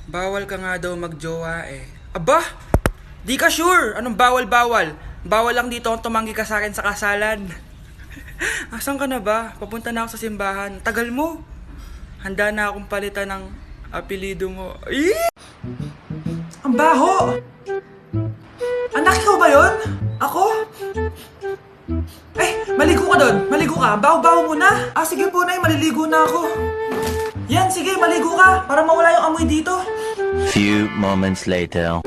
Bawal ka nga daw magjowa eh. Aba! Di ka sure! Anong bawal-bawal? Bawal lang dito kung tumanggi ka sa akin sa kasalan. Asan ka na ba? Papunta na ako sa simbahan. Tagal mo! Handa na akong palitan ng apelido mo. Eee! Ang baho! Anak, ikaw ba yun? Ako? Eh, maligo ka doon. Maligo ka. Baho-baho muna. Ah, sige po, Nay. Maliligo na ako. Yan, sige. Maligo ka. Para mawala yung amoy dito. Few moments later.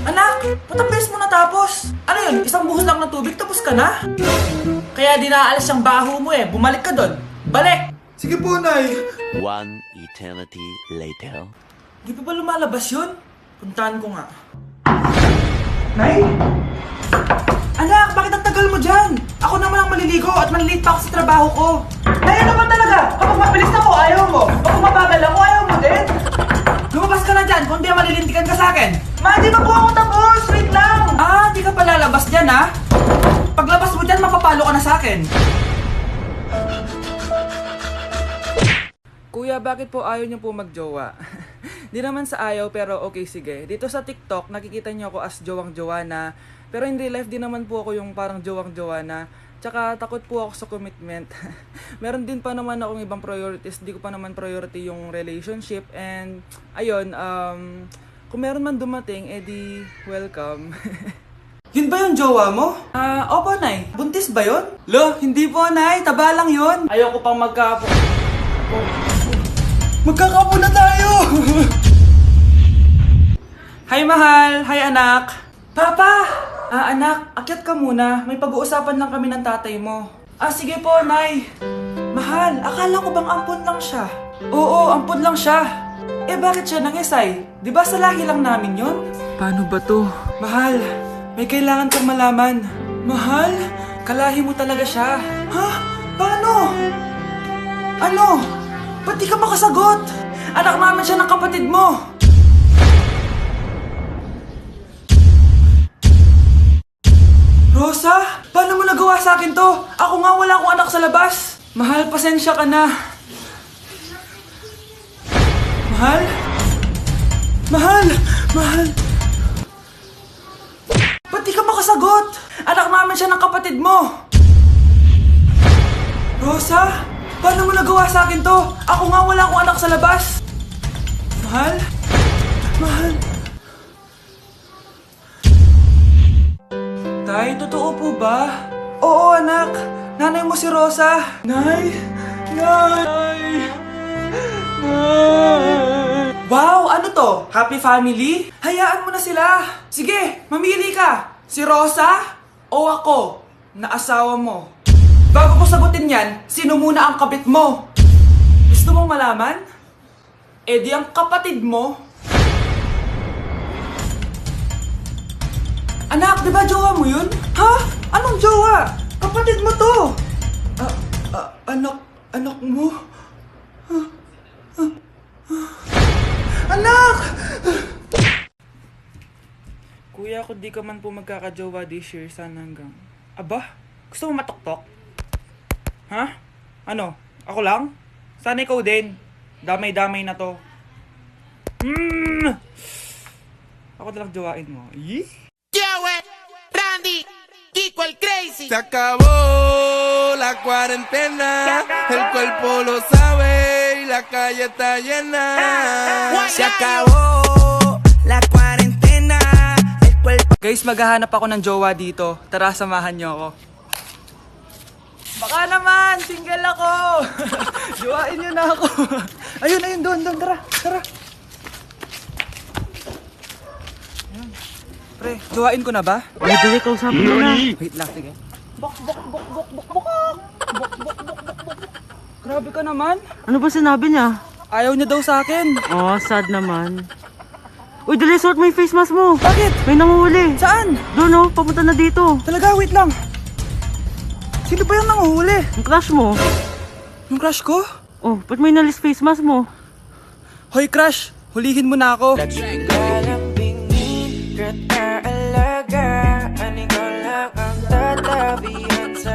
Anak, patapis mo natapos. Ano yun? Isang buhos lang ng tubig, tapos ka na? Kaya di naaalis yung baho mo eh. Bumalik ka doon. Balik! Sige po, Nay. One eternity later. Di pa ba lumalabas yun? Puntahan ko nga. Nay? Anak, bakit ang tagal mo dyan? Ako naman ang maliligo at malilate pa ako sa trabaho ko. Nay, ano ba talaga? Kapag mabilis ako, ayaw mo. Kapag mabagal ako, ayaw mo din. Lumabas ka na dyan kung di malilintikan ka sa akin. Ma, di ba po ako tapos? Wait lang. Ah, di ka pa lalabas dyan ha? Paglabas mo dyan, mapapalo ka na sa akin. Kuya, bakit po ayaw niyo po magjowa? Di naman sa ayaw, pero okay, sige. Dito sa TikTok, nakikita niyo ako as jowang-jowa na. Pero in real life, di naman po ako yung parang jowang-jowa na. Tsaka takot po ako sa commitment. Meron din pa naman akong ibang priorities. Di ko pa naman priority yung relationship. And, ayun, kung meron man dumating, edi welcome. Yun ba yung jowa mo? Opo, Nay. Buntis ba yun? Lo, hindi po, Nay. Taba lang yun. Ayoko pang Magkakapo na tayo! Hi, mahal! Hi, anak! Papa! Anak, akyat ka muna. May pag-uusapan lang kami ng tatay mo. Sige po, Nay. Mahal, akala ko bang ampon lang siya? Oo, ampon lang siya. Eh, bakit siya nangisay? Di ba sa lahi lang namin yun? Paano ba to? Mahal, may kailangan kang malaman. Mahal, kalahi mo talaga siya. Ha? Paano? Ano? Ba't di ka makasagot? Anak namin siya ng kapatid mo. Rosa? Paano mo nagawa sa akin to? Ako nga wala akong anak sa labas. Mahal, pasensya ka na. Mahal? Mahal? Mahal? Ba't di ka makasagot? Anak namin siya ng kapatid mo. Rosa? Paano mo nagawa sa akin to? Ako nga wala akong anak sa labas. Mahal? Mahal? Tay, totoo po ba? Oo, anak. Nanay mo si Rosa. Nay! Nay! Nay! Wow, ano to? Happy family? Hayaan mo na sila. Sige, mamili ka. Si Rosa o ako na asawa mo? Bago ko sagutin yan, sino muna ang kabit mo? Gusto mong malaman? Eh di ang kapatid mo. Anak, di ba jowa mo yun? Ha? Anong jowa? Kapatid mo to. Anak mo? Anak! Kuya, kung di ka man po magkakajowa this year, sana hanggang... Aba, gusto mo matok-tok? Ha? Ano? Ako lang? Sana ikaw din. Damay-damay na to. Ako nalang jowain mo. Yee? Joey, Randy, Kiko el Crazy. Se acabó la cuarentena, el cuerpo lo sabe y la calle está llena. Se acabó la cuarentena, el cuerpo... Guys, maghahanap ako ng jowa dito. Tara, samahan niyo ako. Baka naman, single ako. Jowain niyo na ako. Ayun, doon, tara. Ayun. Pre, jowain ko na ba? Ay, dali, kausapin mo na. Wait lang, sige. Bok. Grabe ka naman. Ano ba sinabi niya? Ayaw niya daw sa akin. Oh, sad naman. Uy, dali, suot mo yung face mask mo. Bakit? May nanguhuli. Saan? Doon, oh, papunta na dito. Talaga, wait lang. Sino ba yung nanguhuli? Yung crush mo. Yung crush ko? Oh, ba't may nalis face mask mo? Hoy, crush! Hulihin mo na ako.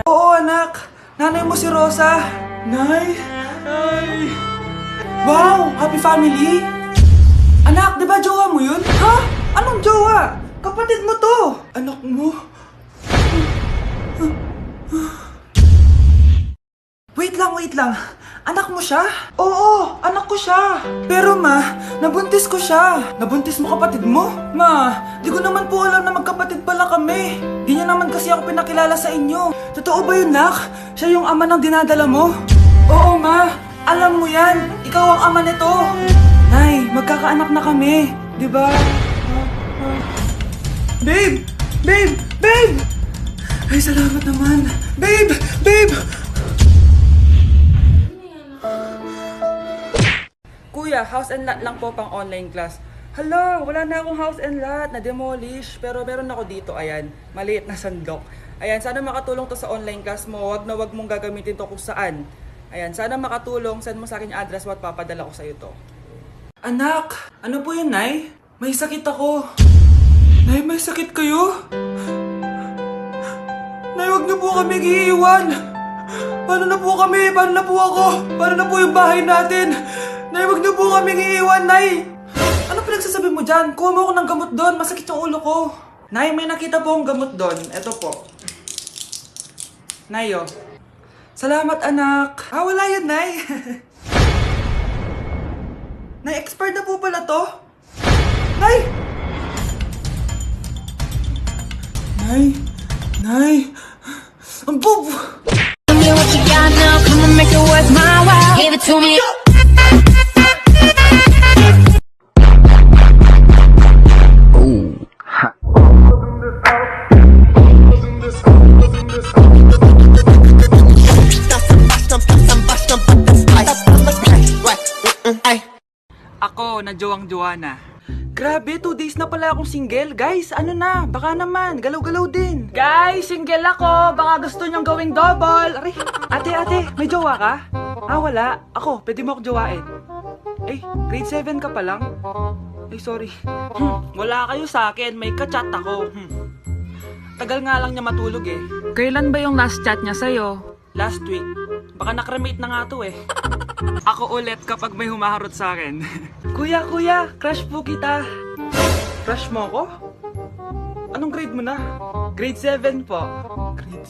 Oo, anak. Nanay mo si Rosa. Nay! Happy family? Anak, di ba jowa mo yun? Ha? Anong jowa? Kapatid mo to! Anak mo? Wait lang. Anak mo siya? Oo, anak ko siya. Pero ma, nabuntis ko siya. Nabuntis mo kapatid mo? Ma, di ko naman po alam na magkapatid pala kami. Di niya naman kasi ako pinakilala sa inyo. Totoo ba yun, nak? Siya yung ama ng dinadala mo? Oo, ma. Alam mo yan. Ikaw ang ama nito. Nay, magkakaanak na kami. Di ba? Babe! Ay, salamat naman. Babe! Kuya, house and lot lang po pang online class. Hala, wala na akong house and lot, na-demolish. Pero meron ako dito, ayan, maliit na sandok. Ayan, sana makatulong to sa online class mo. Wag na wag mong gagamitin to kung saan. Ayan, sana makatulong. Send mo sa akin yung address mo at papadala ko sa'yo to. Anak, ano po yun, Nay? May sakit ako. Nay, may sakit kayo? Nay, wag niyo po kami iiwan. Paano na po kami? Paano na po ako? Paano na po yung bahay natin? Nay, wag niyo po kami iiwan, Nay! Ano pinagsasabi mo dyan? Kuha mo ako ng gamot doon. Masakit yung ulo ko. Nay, may nakita po akong gamot doon. Ito po. Nay, oh. Salamat, anak. Wala yan, Nay. Nay, expired na po pala to. Nay! Nay! Ang boob! Tell me what you got now, come and make it worth my while. Give it to me. Ako, na jowang-jowa na. Grabe, 2 days na pala akong single. Guys, ano na? Baka naman, galaw-galaw din. Guys, single ako. Baka gusto niyong gawing double. Aray, ate, may jowa ka? Wala. Ako, pwede mo ako jowain. Grade 7 ka pa lang? Sorry. Wala kayo sa akin. May ka-chat ako. Tagal nga lang niya matulog eh. Kailan ba yung last chat niya sa'yo? Last week. Baka nakremate na nga to eh. Ako ulit kapag may humaharot sa akin. Kuya, crush po kita. Crush mo ako? Anong grade mo na? Grade 7 po. Grade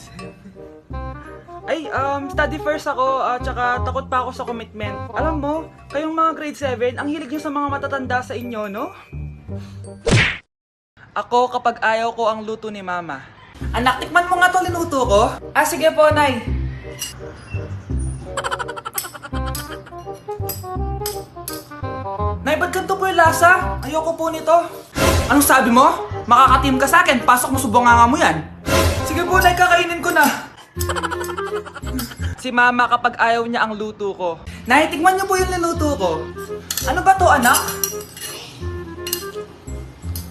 7? Study first ako, tsaka takot pa ako sa commitment. Alam mo, kayong mga grade 7, ang hilig nyo sa mga matatanda sa inyo, no? Ako kapag ayaw ko ang luto ni mama. Anak, tikman mo nga to linuto ko. Sige po, Nay. Nay, ba't ganito po yung lasa? Ayoko po nito. Anong sabi mo? Makakatim ka sa akin, pasok mo subonganga mo yan. Sige po, Nay, kakainin ko na. Si mama kapag ayaw niya ang luto ko. Nay, tikman niyo po yung niluto ko. Ano ba to, anak?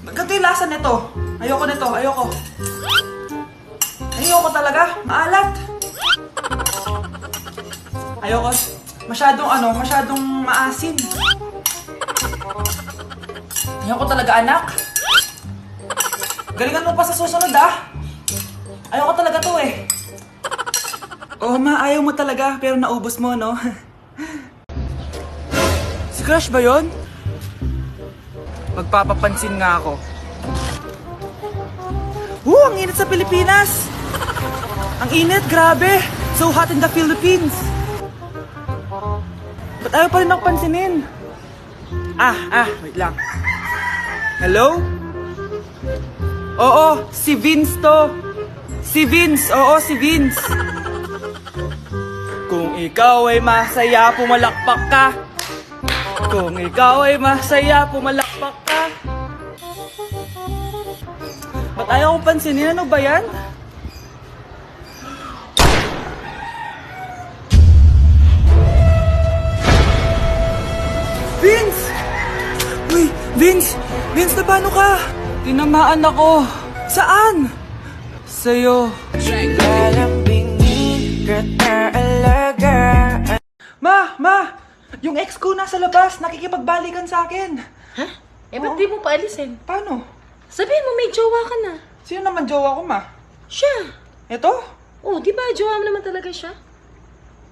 Ganito yung lasa nito. Ayoko nito, ayoko. Ayoko talaga, maalat. Ayoko. Masyadong maasim. Ayoko talaga, anak. Galingan mo pa sa susunod, Ayoko talaga to eh. Ma, ayaw mo talaga, pero naubos mo, no? Si Crush ba yun? Magpapapansin nga ako. Ang init sa Pilipinas! Ang init, grabe! So hot in the Philippines! Ba't ayaw pa rin ako pansinin? Wait lang. Hello? Oo, si Vince to. Si Vince. Kung ikaw ay masaya, pumalakpak ka. Kung ikaw ay masaya, pumalakpak ka. Ba't ayaw kong pansinin? Ano ba yan? Vince! Uy, Vince! Vince, na paano ka? Tinamaan ako. Saan? Sa'yo. Ma! Yung ex ko nasa labas, nakikipagbalikan sa akin. Ha? Ba't di mo paalisin? Paano? Sabihin mo may jowa ka na. Sino naman jowa ko, ma? Siya. Ito? Oh, di ba jowa mo naman talaga siya?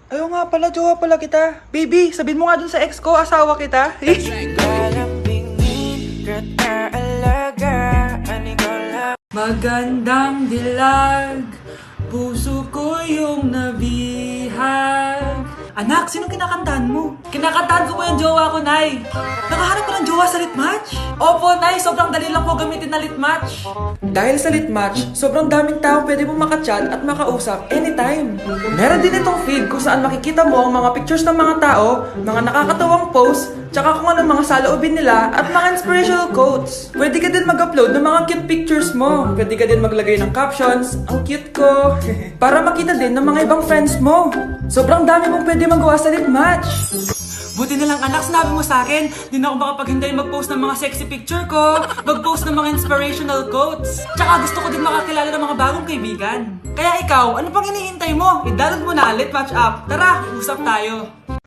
Ayaw nga pala, jowa pala kita. Baby, sabihin mo nga dun sa ex ko, asawa kita. Magandang dilag, puso ko yung nabihag. Anak, sinong kinakantahan mo? Kinakantahan ko po yung jowa ko, Nay. Nakahanap ko ng jowa sa Litmatch? Opo, Nay. Sobrang dali lang po gamitin na Litmatch. Dahil sa Litmatch, sobrang daming tao pwede mo makachat at makausap anytime. Meron din itong feed kung saan makikita mo ang mga pictures ng mga tao, mga nakakatawang posts, tsaka kung anong mga saloobin nila at mga inspirational quotes. Pwede ka din mag-upload ng mga cute pictures mo. Pwede ka din maglagay ng captions, ang cute ko, para makita din ng mga ibang friends mo. Sobrang dami mong pwede magawa sa Litmatch. Buti na lang anak, sinabi mo sa akin, di na ako makapaghintay mag-post ng mga sexy picture ko, mag-post ng mga inspirational quotes. Tsaka gusto ko din makakilala ng mga bagong kaibigan. Kaya ikaw, ano pang hinihintay mo? I-download mo na Litmatch app. Tara, usap tayo.